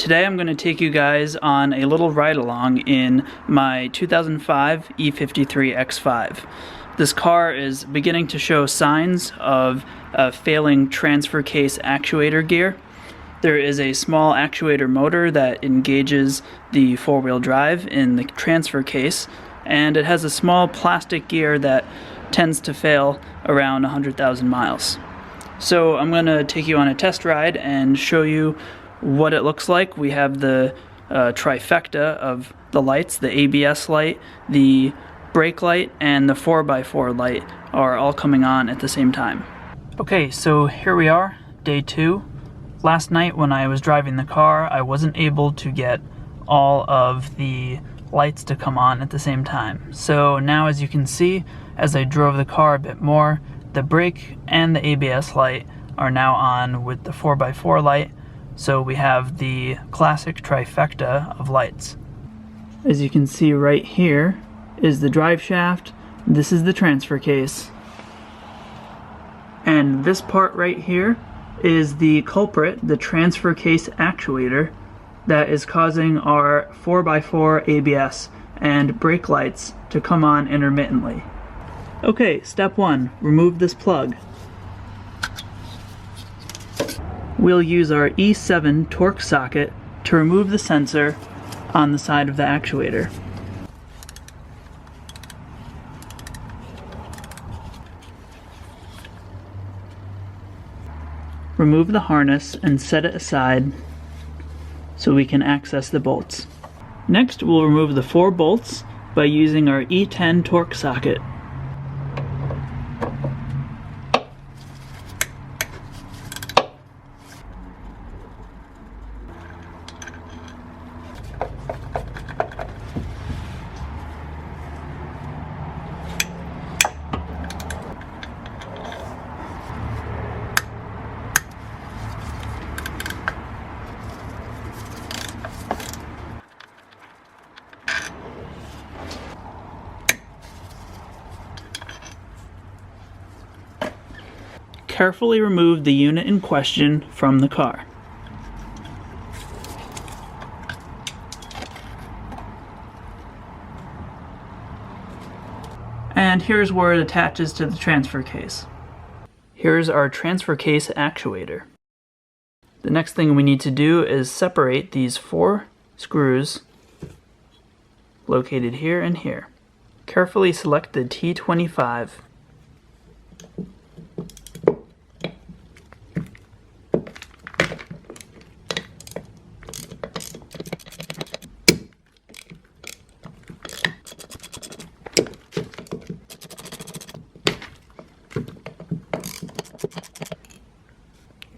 Today I'm going to take you guys on a little ride along in my 2005 E53 X5. This car is beginning to show signs of a failing transfer case actuator gear. There is a small actuator motor that engages the four-wheel drive in the transfer case, and it has a small plastic gear that tends to fail around 100,000 miles. So I'm going to take you on a test ride and show you what it looks like. We have the trifecta of the lights. The ABS light, the brake light, and the 4x4 light are all coming on at the same time. Okay, so here we are, day 2. Last night when I was driving the car, I wasn't able to get all of the lights to come on at the same time. So now, as you can see, as I drove the car a bit more, the brake and the ABS light are now on with the 4x4 light. So we have the classic trifecta of lights. As you can see right here is the drive shaft, this is the transfer case, and this part right here is the culprit, the transfer case actuator that is causing our 4x4 ABS and brake lights to come on intermittently. Okay, step 1, remove this plug. We'll use our E7 torque socket to remove the sensor on the side of the actuator. Remove the harness and set it aside so we can access the bolts. Next, we'll remove the 4 bolts by using our E10 torque socket. Carefully remove the unit in question from the car. And here's where it attaches to the transfer case. Here's our transfer case actuator. The next thing we need to do is separate these 4 screws located here and here. Carefully select the T25.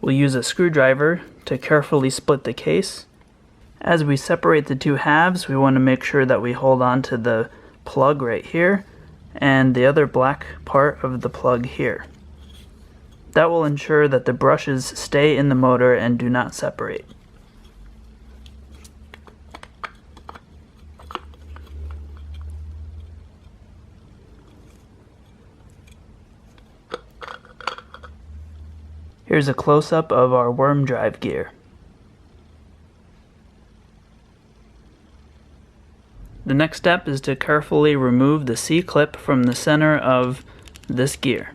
We'll use a screwdriver to carefully split the case. As we separate the 2 halves, we want to make sure that we hold on to the plug right here and the other black part of the plug here. That will ensure that the brushes stay in the motor and do not separate. Here's a close-up of our worm drive gear. The next step is to carefully remove the C-clip from the center of this gear.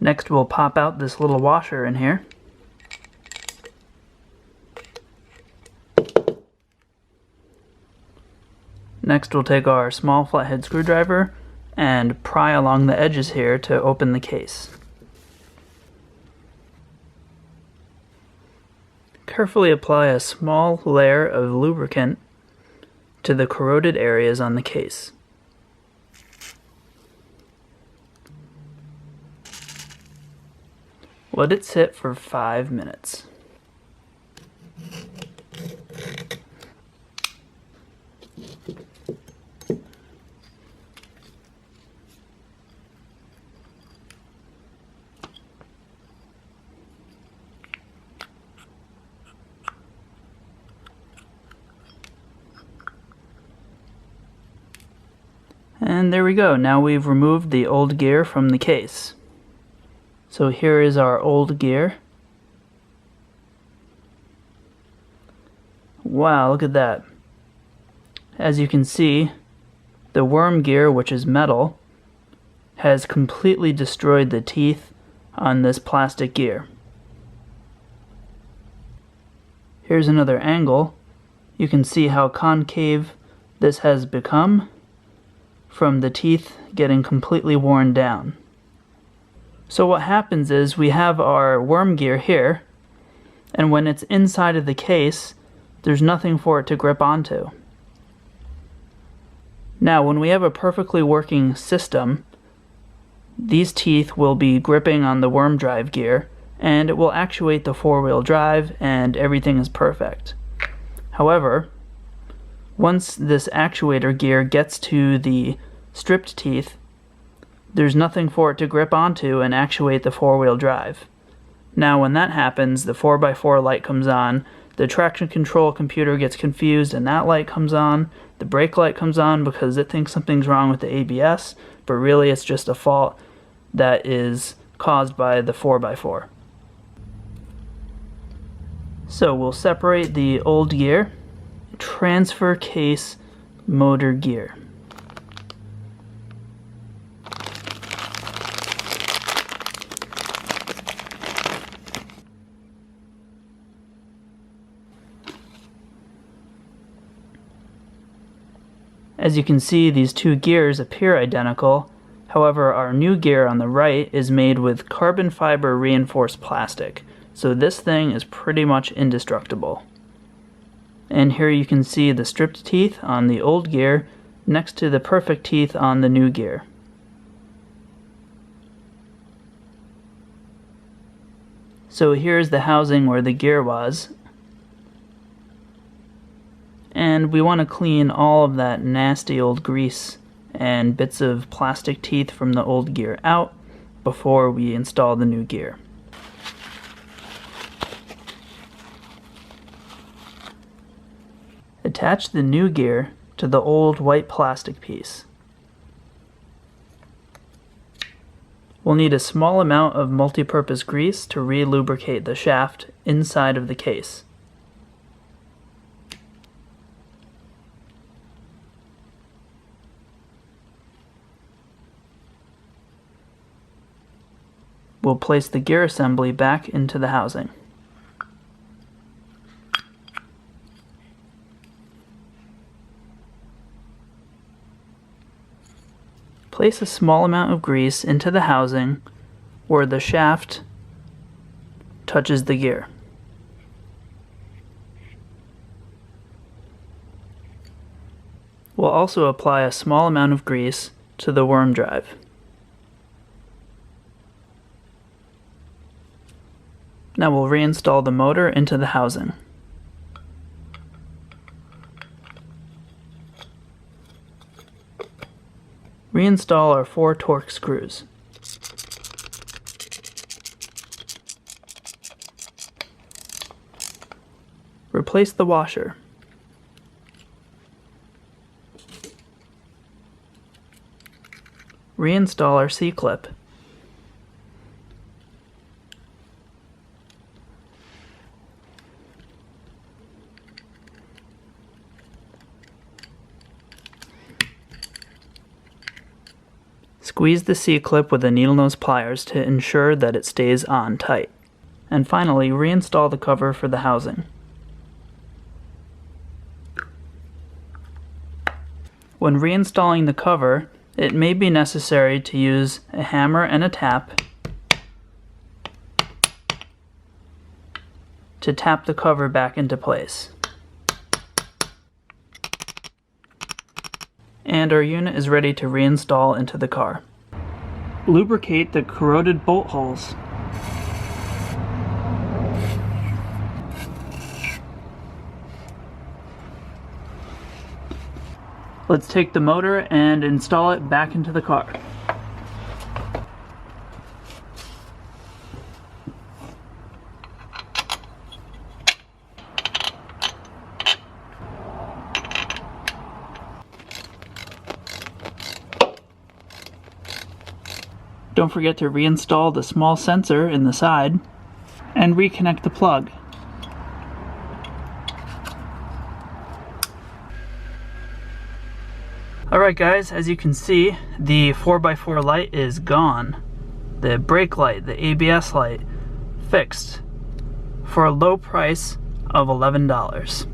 Next, we'll pop out this little washer in here. Next, we'll take our small flathead screwdriver and pry along the edges here to open the case. Carefully apply a small layer of lubricant to the corroded areas on the case. Let it sit for 5 minutes. And there we go. Now we've removed the old gear from the case. So here is our old gear. Wow, look at that. As you can see, the worm gear, which is metal, has completely destroyed the teeth on this plastic gear. Here's another angle. You can see how concave this has become from the teeth getting completely worn down. So what happens is we have our worm gear here, and when it's inside of the case, there's nothing for it to grip onto. Now, when we have a perfectly working system, these teeth will be gripping on the worm drive gear, and it will actuate the four-wheel drive, and everything is perfect. However, once this actuator gear gets to the stripped teeth, there's nothing for it to grip onto and actuate the four-wheel drive. Now when that happens, the 4x4 light comes on, the traction control computer gets confused and that light comes on, the brake light comes on because it thinks something's wrong with the ABS, but really it's just a fault that is caused by the 4x4. So we'll separate the old gear, transfer case motor gear. As you can see, these two gears appear identical. However, our new gear on the right is made with carbon fiber reinforced plastic, so this thing is pretty much indestructible. And here you can see the stripped teeth on the old gear next to the perfect teeth on the new gear. So here's the housing where the gear was. And we want to clean all of that nasty old grease and bits of plastic teeth from the old gear out before we install the new gear. Attach the new gear to the old white plastic piece. We'll need a small amount of multi-purpose grease to re-lubricate the shaft inside of the case. We'll place the gear assembly back into the housing. Place a small amount of grease into the housing where the shaft touches the gear. We'll also apply a small amount of grease to the worm drive. Now we'll reinstall the motor into the housing. Reinstall our 4 Torx screws. Replace the washer. Reinstall our C-clip. Squeeze the C-clip with the needle nose pliers to ensure that it stays on tight. And finally, reinstall the cover for the housing. When reinstalling the cover, it may be necessary to use a hammer and a tap to tap the cover back into place. And our unit is ready to reinstall into the car. Lubricate the corroded bolt holes. Let's take the motor and install it back into the car. Don't forget to reinstall the small sensor in the side and reconnect the plug. Alright guys, as you can see, the 4x4 light is gone. The brake light, the ABS light, fixed for a low price of $11.